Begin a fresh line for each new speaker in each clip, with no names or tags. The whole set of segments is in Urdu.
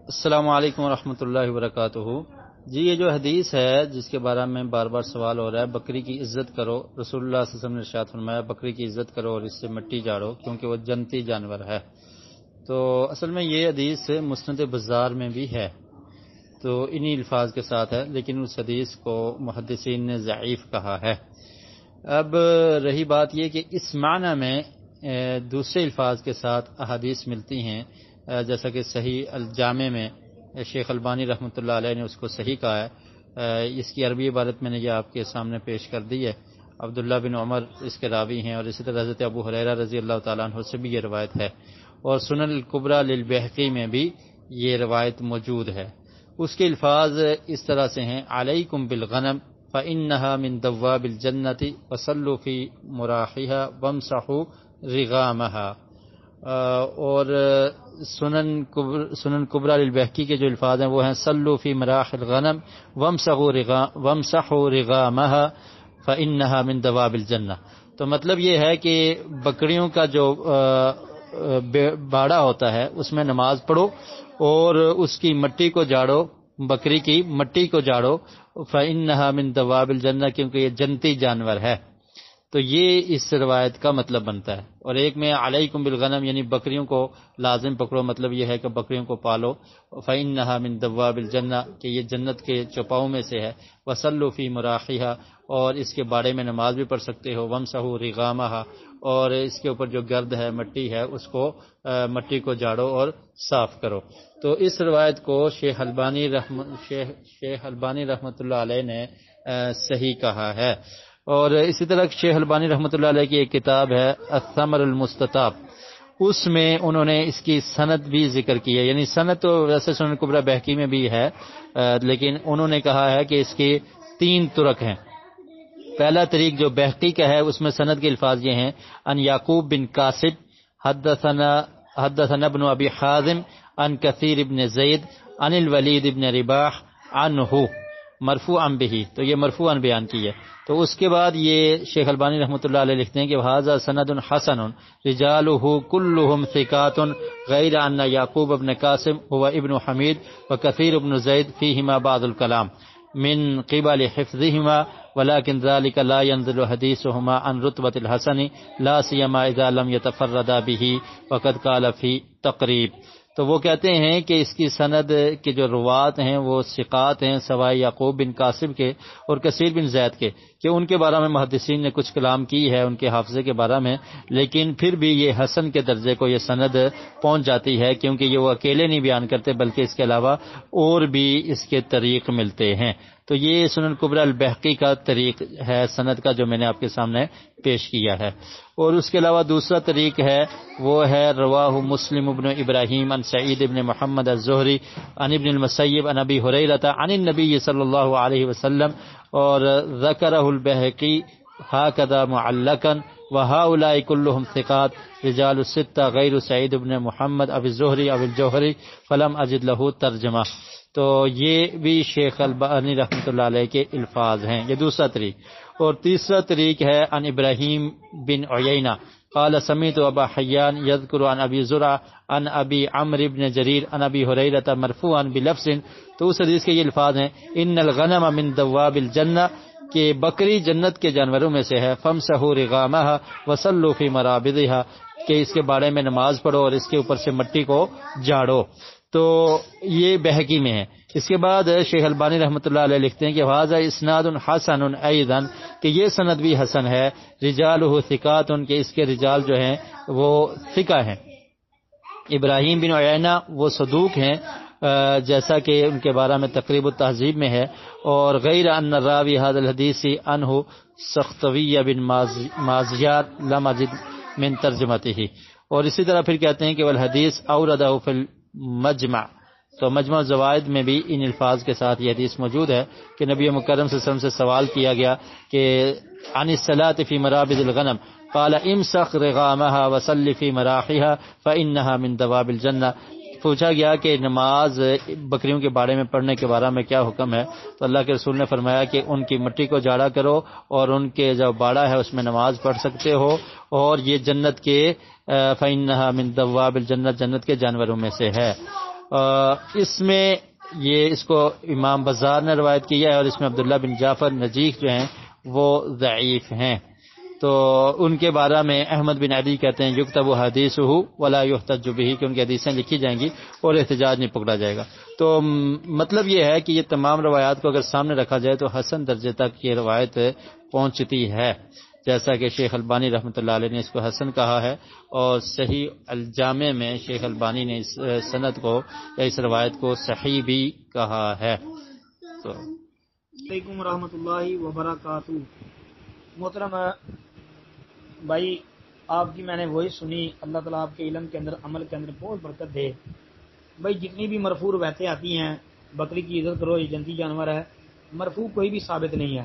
السلام علیکم ورحمۃ اللہ وبرکاتہ۔ جی یہ جو حدیث ہے جس کے بارے میں بار بار سوال ہو رہا ہے، بکری کی عزت کرو، رسول اللہ صلی اللہ علیہ وسلم نے ارشاد فرمایا بکری کی عزت کرو اور اس سے مٹی جاڑو کیونکہ وہ جنتی جانور ہے۔ تو اصل میں یہ حدیث مسند بزار میں بھی ہے، تو انہی الفاظ کے ساتھ ہے، لیکن اس حدیث کو محدثین نے ضعیف کہا ہے۔ اب رہی بات یہ کہ اس معنی میں دوسرے الفاظ کے ساتھ احادیث ملتی ہیں، جیسا کہ صحیح الجامع میں شیخ البانی رحمۃ اللہ علیہ نے اس کو صحیح کہا ہے۔ اس کی عربی عبارت میں نے یہ آپ کے سامنے پیش کر دی ہے۔ عبداللہ بن عمر اس کے راوی ہیں، اور اسی طرح حضرت ابو ہریرہ رضی اللہ تعالیٰ عنہ سے بھی یہ روایت ہے، اور سنن الکبریٰ للبیہقی میں بھی یہ روایت موجود ہے۔ اس کے الفاظ اس طرح سے ہیں: علیکم بالغنم فإنها من دواب الجنة وصلوا في مراحها وامسحوا رغامها۔ اور سنن کبریٰ للبیہقی کے جو الفاظ ہیں وہ ہیں: صلوا فی مراح الغنم وامسحوا رغامها فإنها من دواب الجنة۔ تو مطلب یہ ہے کہ بکریوں کا جو باڑا ہوتا ہے اس میں نماز پڑھو اور اس کی مٹی کو جاڑو، بکری کی مٹی کو جاڑو، فإنها من دواب الجنة، کیونکہ یہ جنتی جانور ہے۔ تو یہ اس روایت کا مطلب بنتا ہے۔ اور ایک میں علیکم بالغنم یعنی بکریوں کو لازم پکڑو، مطلب یہ ہے کہ بکریوں کو پالو، فإنها من دواب الجنة کہ یہ جنت کے چوپاؤں میں سے ہے، وصلوا فی مراحها اور اس کے باڑے میں نماز بھی پڑھ سکتے ہو، وامسحوا رغامها اور اس کے اوپر جو گرد ہے مٹی ہے اس کو مٹی کو جاڑو اور صاف کرو۔ تو اس روایت کو شیخ البانی رحمۃ اللہ علیہ نے صحیح کہا ہے۔ اور اسی طرح شیخ البانی رحمۃ اللہ علیہ کی ایک کتاب ہے الثمر المستطاب، اس میں انہوں نے اس کی سند بھی ذکر کی ہے، یعنی سند تو ویسے سنن کبریٰ بہقی میں بھی ہے، لیکن انہوں نے کہا ہے کہ اس کی 3 طرق ہیں۔ پہلا طریق جو بہقی کا ہے اس میں سند کے الفاظ یہ ہیں: ان یعقوب بن قاسب حدثنا ابن ابی حازم ان کثیر ابن زید ان الولید ابن رباح عنہ مرفوعا بہ، تو یہ مرفوعا بیان کی ہے۔ تو اس کے بعد یہ شیخ البانی رحمۃ اللہ علیہ لکھتے ہیں کہ ھذا سند حسن رجالہ کلہم ثقات غیر ان یعقوب ابن قاسم هو ابن حمید وکثیر ابن زید فیہما بعض الکلام من قبل حفظهما ولكن ذلك لا ينزل حديثهما عن رتبة الحسن لا سيما اذا لم يتفردا به وقد قال في تقریب۔ تو وہ کہتے ہیں کہ اس کی سند کے جو روات ہیں وہ ثقات ہیں سوائے یعقوب بن قاسم کے اور کثیر بن زید کے، کہ ان کے بارے میں محدثین نے کچھ کلام کی ہے ان کے حافظے کے بارے میں، لیکن پھر بھی یہ حسن کے درجے کو یہ سند پہنچ جاتی ہے، کیونکہ یہ وہ اکیلے نہیں بیان کرتے بلکہ اس کے علاوہ اور بھی اس کے طریق ملتے ہیں۔ تو یہ سنن کبریٰ البیہقی کا طریق ہے سند کا جو میں نے آپ کے سامنے پیش کیا ہے۔ اور اس کے علاوہ دوسرا طریق ہے وہ ہے رواہ مسلم ابن ابراہیم عن سعید ابن محمد الزہری عن ابن المسیب عن ابی ہریرہ عن النبی صلی اللہ علیہ وسلم، اور ذکرہ البیہقی ہکذا معلقا وہؤلاء کلہم ثقات رجال الستہ غیر سعید ابن محمد ابی الزہری ابی الجوہری فلم اجد لہ ترجمہ۔ تو یہ بھی شیخ البانی رحمۃ اللہ علیہ کے الفاظ ہیں، یہ دوسرا طریق۔ اور تیسرا طریق ہے عن ابراہیم بن عیینہ قال سمعت ابا حیان یذکر عن ابی زرع عن ابی عمرو بن جریر عن ابی ہریرہ مرفوعا بلفظ، تو اس حدیث کے یہ الفاظ ہیں: ان الغنم من دواب الجنہ کہ بکری جنت کے جانوروں میں سے ہے، فامسحوا رغامها وصلوا فی مرابضها کہ اس کے بارے میں نماز پڑھو اور اس کے اوپر سے مٹی کو جاڑو۔ تو یہ بہقی میں ہے۔ اس کے بعد شیخ البانی رحمۃ اللہ علیہ لکھتے ہیں کہ ھذا اسناد حسن ایضا کہ یہ سند بھی حسن ہے، رجالہ ثقات کہ اس کے رجال جو ہیں وہ ثقہ ہیں۔ ابراہیم بن عیینہ وہ صدوق ہیں جیسا کہ ان کے بارے میں تقریب التہذیب میں ہے، اور غیر ان راوی ھذا الحدیث عنہ سختوی بن مازیار لم اجد من ترجمته۔ اور اسی طرح پھر کہتے ہیں کہ والحدیث اوردہ فی المجمع، تو مجمع الزوائد میں بھی ان الفاظ کے ساتھ یہ حدیث موجود ہے کہ نبی مکرم صلی اللہ علیہ وسلم سے سوال کیا گیا کہ عن الصلاۃ فی مرابض الغنم قال امسح رغامها وصل فی مراحها فانها من دواب الجنہ۔ پوچھا گیا کہ نماز بکریوں کے باڑے میں پڑھنے کے بارے میں کیا حکم ہے، تو اللہ کے رسول نے فرمایا کہ ان کی مٹی کو جاڑا کرو اور ان کے جو باڑا ہے اس میں نماز پڑھ سکتے ہو، اور یہ جنت کے فإنها من دواب الجنہ جنت کے جانوروں میں سے ہے۔ اس میں یہ اس کو امام بزار نے روایت کی ہے، اور اس میں عبداللہ بن جعفر نجیخ جو ہیں وہ ضعیف ہیں. تو ان کے بارے میں احمد بن عدی کہتے ہیں یکتب حدیثہ ولا یحتج بہ، کہ ان کی حدیثیں لکھی جائیں گی اور احتجاج نہیں پکڑا جائے گا. تو مطلب یہ ہے کہ یہ تمام روایات کو اگر سامنے رکھا جائے تو حسن درجے تک یہ روایت پہنچتی ہے، جیسا کہ شیخ البانی رحمۃ اللہ علیہ نے اس کو حسن کہا ہے، اور صحیح الجامع میں شیخ البانی نے اس سند کو یا اس روایت کو صحیح بھی کہا ہے. تو
علیکم ورحمۃ اللہ وبرکاتہ. محترم بھائی، آپ کی میں نے وہی سنی، اللہ تعالیٰ آپ کے علم کے اندر عمل کے اندر بہت برکت دے. بھائی جتنی بھی مرفوع روایتیں آتی ہیں، بکری کی عزت کرو، یہ جنتی جانور ہے، مرفوع کوئی بھی ثابت نہیں ہے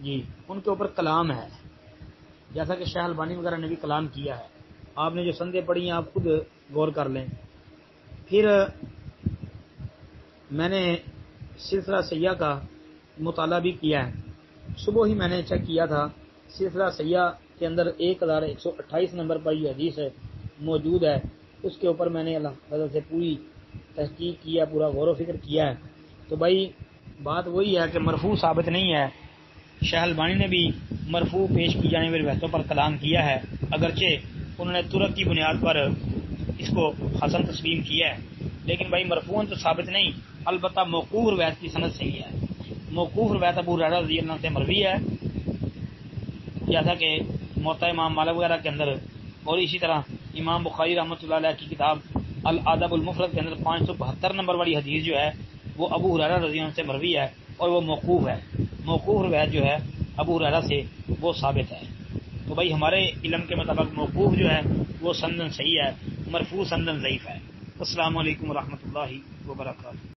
جی، ان کے اوپر کلام ہے، جیسا کہ شیخ البانی وغیرہ نے بھی کلام کیا ہے. آپ نے جو سندیں پڑھی ہیں آپ خود غور کر لیں. پھر میں نے سلسلہ سیاح کا مطالعہ بھی کیا ہے، صبح ہی میں نے چیک کیا تھا، سلسلہ سیاح کے اندر 1128 نمبر پر یہ حدیث موجود ہے. اس کے اوپر میں نے اللہ فضل سے پوری تحقیق کیا، پورا غور و فکر کیا ہے. تو بھائی بات وہی ہے کہ مرفوع ثابت نہیں ہے. شیخ البانی نے بھی مرفوع پیش کی جانے والی روایتوں پر کلام کیا ہے، اگرچہ انہوں نے ترک کی بنیاد پر اس کو حسن تسلیم کیا ہے، لیکن بھائی مرفوعاً تو ثابت نہیں، البتہ موقوف روایت کی سند صحیح ہے. موقوف روایت ابو ہریرہ رضی اللہ عنہ سے مروی ہے، جیسا کہ موطا امام مالک وغیرہ کے اندر، اور اسی طرح امام بخاری رحمۃ اللہ علیہ کی کتاب الادب المفرد کے اندر 572 نمبر والی حدیث جو ہے وہ ابو ہریرہ رضی اللہ عنہ سے مروی ہے، اور وہ موقوف ہے. موقوف روایت جو ہے ابو ہریرہ سے وہ ثابت ہے. تو بھائی ہمارے علم کے مطابق موقوف جو ہے وہ سندن صحیح ہے، مرفوع سندن ضعیف ہے. السلام علیکم ورحمۃ اللہ وبرکاتہ.